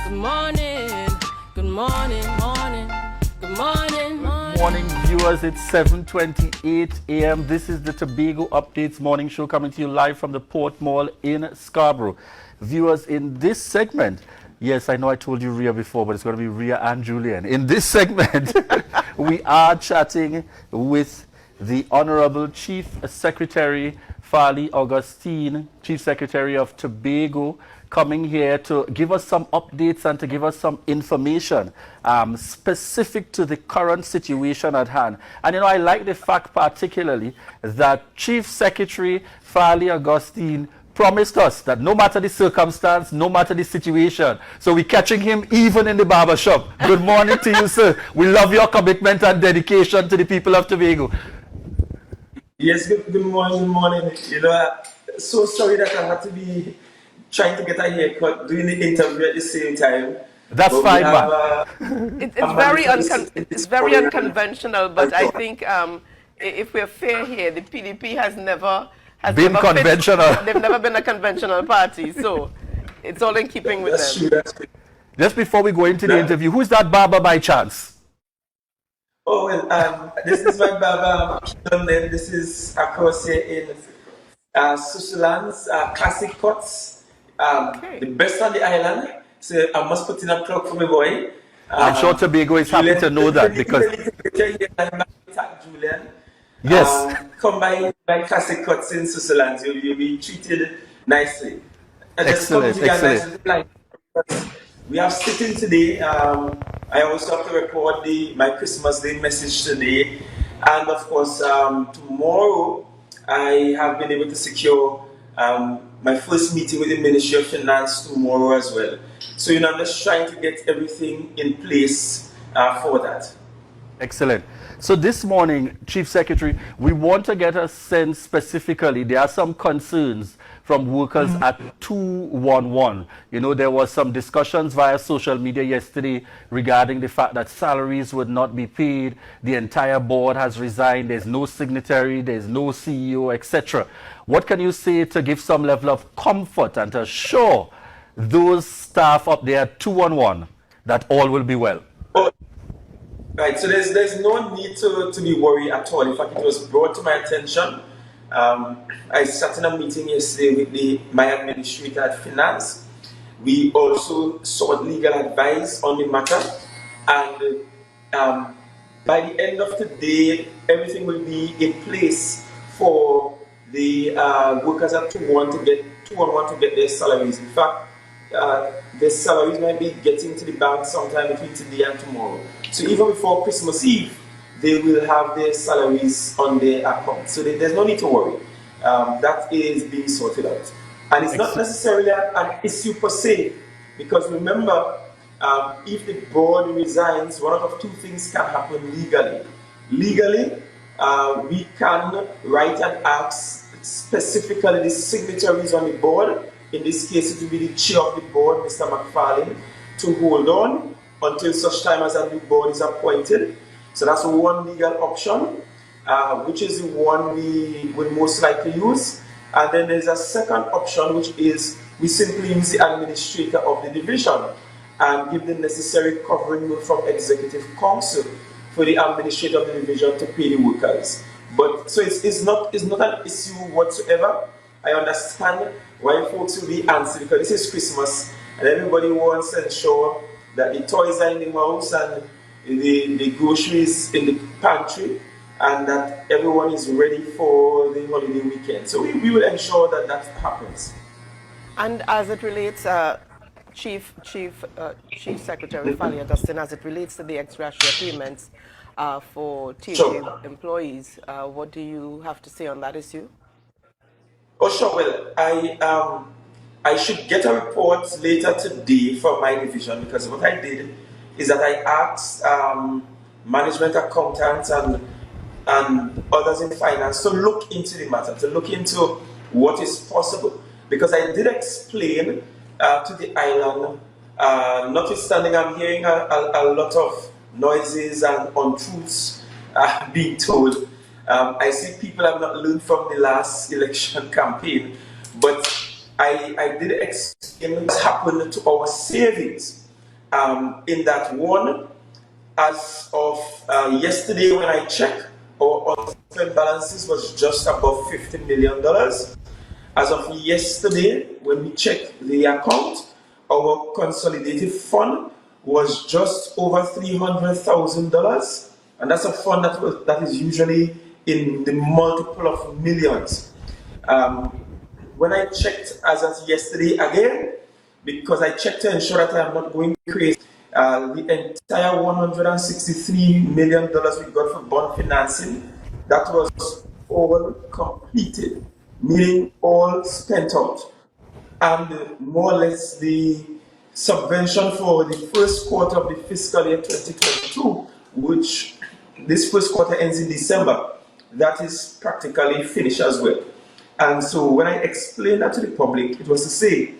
Good morning, good morning, morning, good morning, morning. Good morning, viewers. It's 7:28 a.m. This is the Tobago Updates morning show coming to you live from the Port Mall in Scarborough. Viewers, in this segment, yes, I know I told you Rhea before, but it's going to be Rhea and Julian. In this segment, we are chatting with the Honorable Chief Secretary Farley Agustine, Chief Secretary of Tobago, coming here to give us some updates and to give us some information specific to the current situation at hand. And you know, I like the fact particularly that Chief Secretary Farley Agustine promised us that no matter the circumstance, no matter the situation, so we're catching him even in the barber shop. Good morning to you, sir. We love your commitment and dedication to the people of Tobago. Yes, good morning, good morning. You know, so sorry that I had to be trying to get a haircut, doing the interview at the same time. That's fine, man. It's very unconventional, but I think if we're fair here, the PDP has never been conventional. They've never been a conventional party, so it's all in keeping with That's them. true, that's true. Just before we go into the interview, who's that barber by chance? Oh, well, this is my barber. This is across here in Susseland's Classic Cuts, the best on the island. So I must put in a plug for my boy. I'm sure Tobago is happy to know that because... Julian. Yes. Come by Classic Cuts in Susseland. You'll be treated nicely. Excellent, excellent. We have sitting today. I also have to record my Christmas Day message today. And of course, tomorrow I have been able to secure my first meeting with the Ministry of Finance tomorrow as well. So, you know, I'm just trying to get everything in place for that. Excellent. So this morning, Chief Secretary, we want to get a sense specifically. There are some concerns from workers at 211. You know, there was some discussions via social media yesterday regarding the fact that salaries would not be paid. The entire board has resigned. There's no signatory. There's no CEO, etc. What can you say to give some level of comfort and to assure those staff up there at 211 that all will be well? Right, so there's no need to be worried at all. In fact, it was brought to my attention. I sat in a meeting yesterday with my administrator at Finance. We also sought legal advice on the matter, and by the end of today, everything will be in place for the workers at 211 to get their salaries. In fact, their salaries might be getting to the bank sometime between today and tomorrow. So even before Christmas Eve, they will have their salaries on their account. So there's no need to worry. That is being sorted out. And it's not necessarily an issue per se, because remember, if the board resigns, one of two things can happen legally. Legally, we can write and ask specifically the signatories on the board. In this case, it will be the chair of the board, Mr. McFarlane, to hold on until such time as a new board is appointed. So that's one legal option, which is the one we will most likely use. And then there's a second option, which is we simply use the administrator of the division and give the necessary covering note from Executive Council for the administrator of the division to pay the workers. But so it's not an issue whatsoever. I understand why folks will be antsy, because this is Christmas and everybody wants to ensure that the toys are in the house and the groceries in the pantry, and that everyone is ready for the holiday weekend. So we will ensure that that happens. And as it relates, Chief Secretary Farley Agustine, as it relates to the ex-gratia payments for TAA employees, what do you have to say on that issue? Oh, sure. Well, I should get a report later today from my division, because what I did is that I asked management accountants and others in finance to look into the matter, to look into what is possible. Because I did explain to the island, notwithstanding I'm hearing a lot of noises and untruths being told. I see people have not learned from the last election campaign, but I did explain what happened to our savings. in that one, as of yesterday when I checked, our outstanding balances was just above $50 million. As of yesterday, when we checked the account, our consolidated fund was just over $300,000, and that's a fund that is usually in the multiple of millions. When I checked as of yesterday again, because I checked to ensure that I'm not going crazy, the entire $163 million we got for bond financing, that was all completed, meaning all spent out. And more or less the subvention for the first quarter of the fiscal year 2022, which this first quarter ends in December, that is practically finished as well. And so when I explained that to the public, it was to say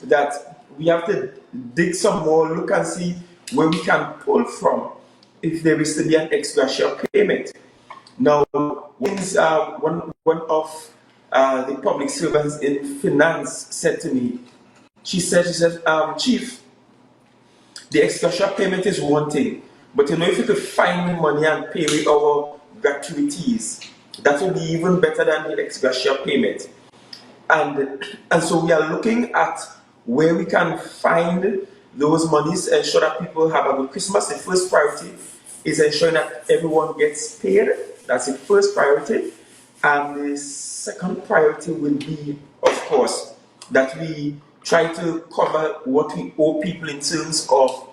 that we have to dig some more, look and see where we can pull from if there is to be an ex gratia payment. Now, one of the public servants in finance said to me, she said, Chief, the ex gratia payment is one thing, but you know, if you could find the money and pay our gratuities, that would be even better than the ex gratia payment. And so we are looking at where we can find those monies, ensure that people have a good Christmas. The first priority is ensuring that everyone gets paid. That's the first priority. And the second priority will be, of course, that we try to cover what we owe people in terms of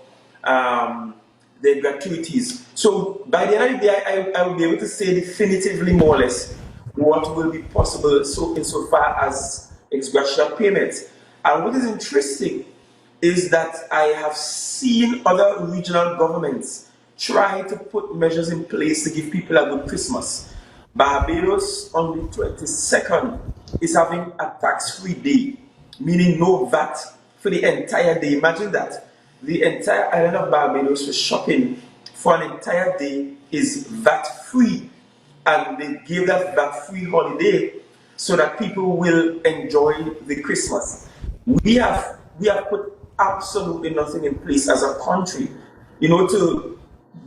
their gratuities. So by the end of the day, I will be able to say definitively, more or less, what will be possible insofar as ex gratia payments. And what is interesting is that I have seen other regional governments try to put measures in place to give people a good Christmas. Barbados on the 22nd is having a tax-free day, meaning no VAT for the entire day. Imagine that. The entire island of Barbados for shopping for an entire day is VAT-free. And they gave that VAT-free holiday so that people will enjoy the Christmas. We have put absolutely nothing in place as a country, to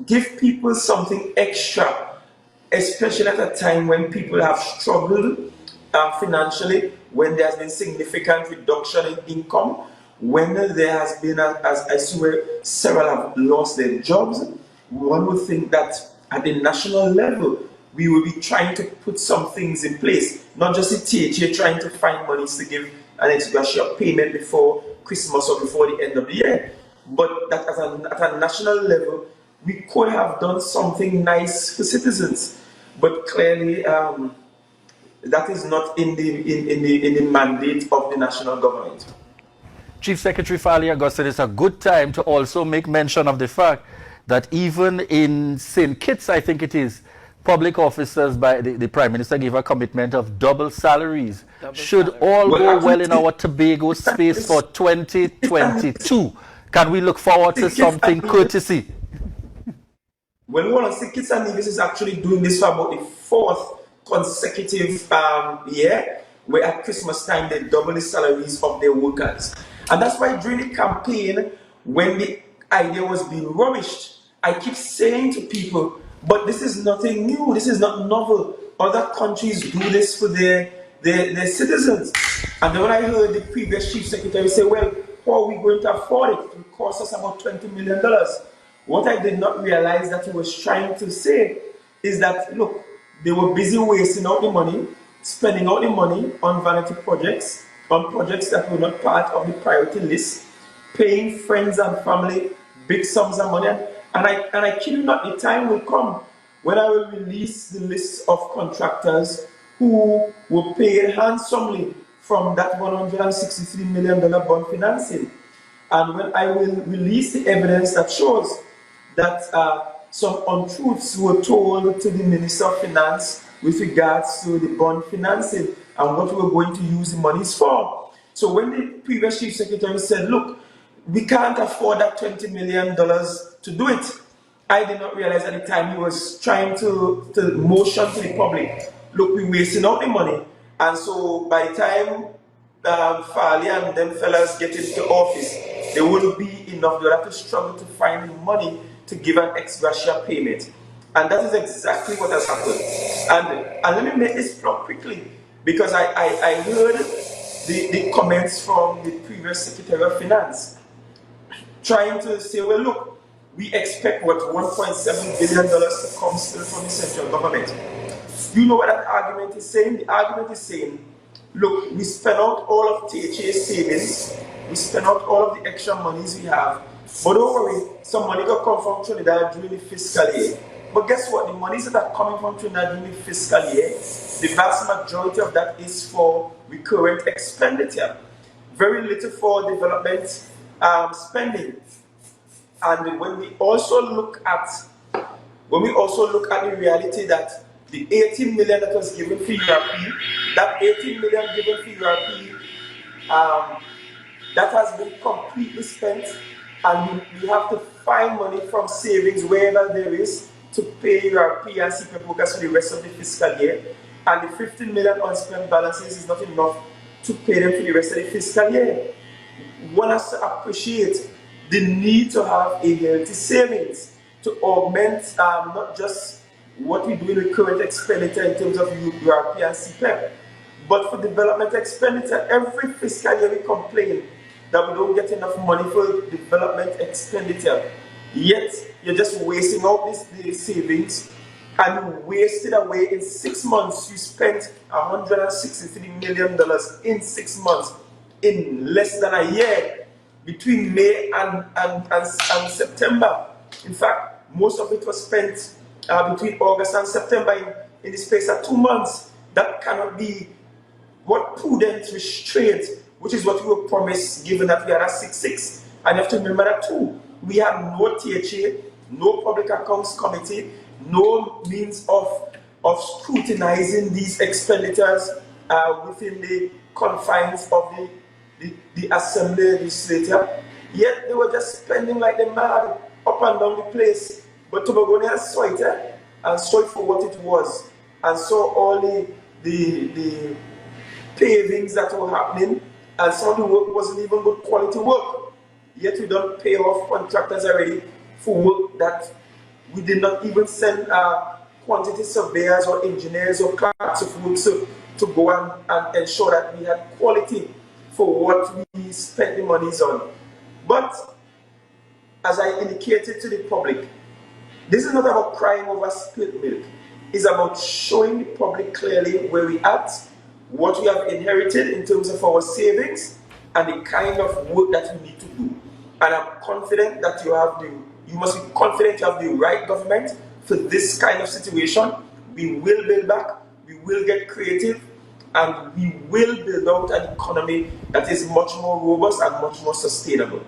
give people something extra, especially at a time when people have struggled financially, when there has been significant reduction in income, when there has been, as I see where several have lost their jobs. One would think that at the national level, we will be trying to put some things in place, not just the THA trying to find monies to give an ex gratia payment before Christmas or before the end of the year, but that at a national level, we could have done something nice for citizens. But clearly, that is not in the mandate of the national government. Chief Secretary Farley, Agustine, it's a good time to also make mention of the fact that even in St. Kitts, I think it is, public officers by the Prime Minister gave a commitment of double salaries. Should all go well in our Tobago space for 2022? Can we look forward to something courtesy? Well, one of the Kitts and Nevis is actually doing this for about the fourth consecutive year, where at Christmas time they double the salaries of their workers. And that's why during the campaign, when the idea was being rubbished, I keep saying to people, but this is nothing new, this is not novel. Other countries do this for their citizens. And then when I heard the previous chief secretary say, well, how are we going to afford it? It will cost us about $20 million. What I did not realize that he was trying to say is that, look, they were busy wasting out the money, spending out the money on vanity projects, on projects that were not part of the priority list, paying friends and family big sums of money. And I kid you not, the time will come when I will release the list of contractors who were paid handsomely from that $163 million bond financing. And when I will release the evidence that shows that some untruths were told to the Minister of Finance with regards to the bond financing and what we were going to use the monies for. So when the previous Chief Secretary said, look, we can't afford that $20 million to do it, I did not realize at the time he was trying to motion to the public, look, we're wasting out the money. And so by the time Farley and them fellas get into office, they will be enough. They'll have to struggle to find the money to give an ex gratia payment. And that is exactly what has happened. And let me make this plug quickly, because I heard the comments from the previous Secretary of Finance trying to say, well, look, we expect what $1.7 billion to come still from the central government. You know what that argument is saying? The argument is saying, look, we spent out all of THA's savings, we spent out all of the extra monies we have, but don't worry, some money will come from Trinidad during the fiscal year. But guess what? The monies that are coming from Trinidad during the fiscal year, the vast majority of that is for recurrent expenditure. Very little for development spending. And when we also look at the reality that the 18 million that was given for URP, that 18 million given for URP, that has been completely spent, and we have to find money from savings wherever there is to pay URP and CPF workers for the rest of the fiscal year. And the 15 million unspent balances is not enough to pay them for the rest of the fiscal year. One has to appreciate the need to have a healthy savings to augment not just what we do in recurrent expenditure in terms of URP and CPEP, but for development expenditure. Every fiscal year we complain that we don't get enough money for development expenditure. Yet you're just wasting out these savings, and you waste it away in 6 months. You spent $163 million in 6 months, in less than a year, between May and September. In fact, most of it was spent between August and September in the space of 2 months. That cannot be what prudent restraint, which is what we were promised, given that we had a 6-6. And you have to remember that too. We have no THA, no Public Accounts Committee, no means of scrutinizing these expenditures within the confines of the Assembly Legislature. Yet they were just spending like the mad up and down the place. But Tobagonians saw it and saw it for what it was, and saw all the pavings that were happening, and some of the work wasn't even good quality work. Yet we don't pay off contractors already for work that we did not even send quantity surveyors or engineers or clerks of work to go and ensure that we had quality for what we spent the monies on. But as I indicated to the public, this is not about crying over spilled milk. It's about showing the public clearly where we at, what we have inherited in terms of our savings, and the kind of work that we need to do. And I'm confident that you must be confident you have the right government for this kind of situation. We will build back, we will get creative, and we will build out an economy that is much more robust and much more sustainable.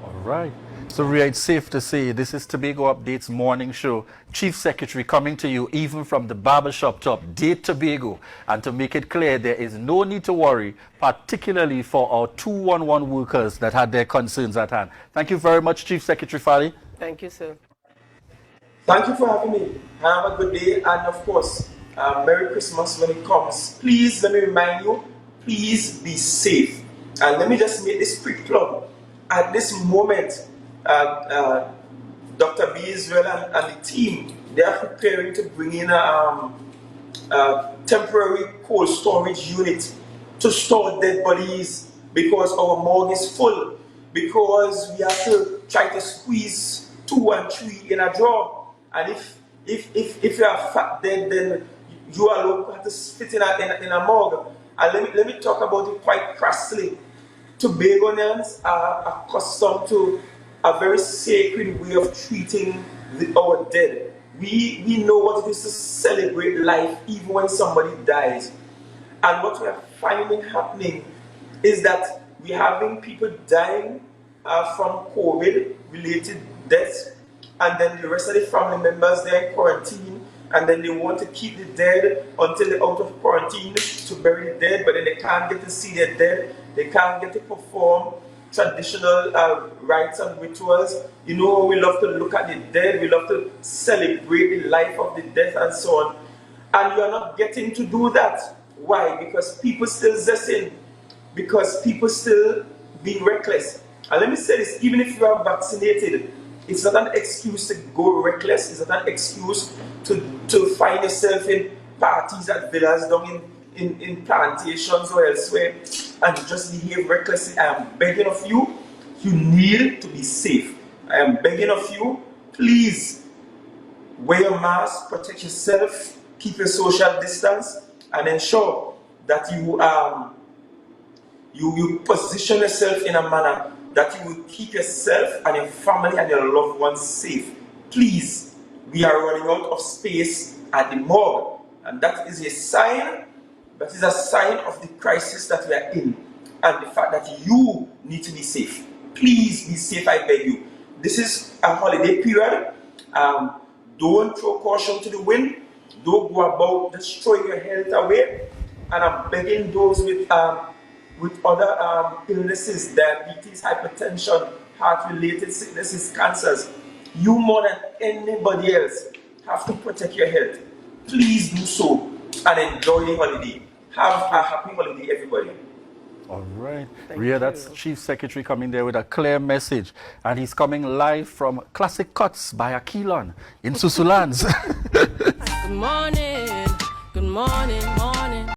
All right. So, Ria, it's safe to say this is Tobago Updates morning show. Chief Secretary coming to you even from the barbershop to update Tobago and to make it clear there is no need to worry, particularly for our 211 workers that had their concerns at hand. Thank you very much, Chief Secretary Farley. Thank you, sir. Thank you for having me. Have a good day, and of course, Merry Christmas when it comes. Please, let me remind you, please be safe. And let me just make this quick plug. At this moment, Dr. B. Israel and the team, they are preparing to bring in a temporary cold storage unit to store dead bodies, because our morgue is full, because we have to try to squeeze 2 and 3 in a drawer. And if you are fat dead, then you alone have to fit in a morgue. And let me talk about it quite crassly. Tobagonians are accustomed to a very sacred way of treating our dead. We know what it is to celebrate life even when somebody dies. And what we are finding happening is that we're having people dying from COVID-related deaths, and then the rest of the family members, they're in quarantine, and then they want to keep the dead until they're out of quarantine to bury the dead, but then they can't get to see their dead, they can't get to perform traditional rites and rituals. You know, we love to look at the dead, we love to celebrate the life of the dead and so on. And you're not getting to do that. Why? Because people still zesting, because people still being reckless. And let me say this, even if you are vaccinated, it's not an excuse to go reckless. It's not an excuse to find yourself in parties at villas down in plantations or elsewhere and just behave recklessly. I am begging of you, you need to be safe. I am begging of you, please wear your mask, protect yourself, keep your social distance, and ensure that you position yourself in a manner that you will keep yourself and your family and your loved ones safe. Please, we are running out of space at the morgue, and that is a sign of the crisis that we are in, and the fact that you need to be safe. Please be safe, I beg you. This is a holiday period. Don't throw caution to the wind. Don't go about destroying your health away. And I'm begging those with other illnesses, diabetes, hypertension, heart-related sicknesses, cancers, you more than anybody else have to protect your health. Please do so and enjoy the holiday. Have a happy holiday, everybody. All right. Thank Ria, you. that's Chief Secretary coming there with a clear message. And he's coming live from Classic Cuts by Aquilon in Susulans. Good morning, good morning, morning.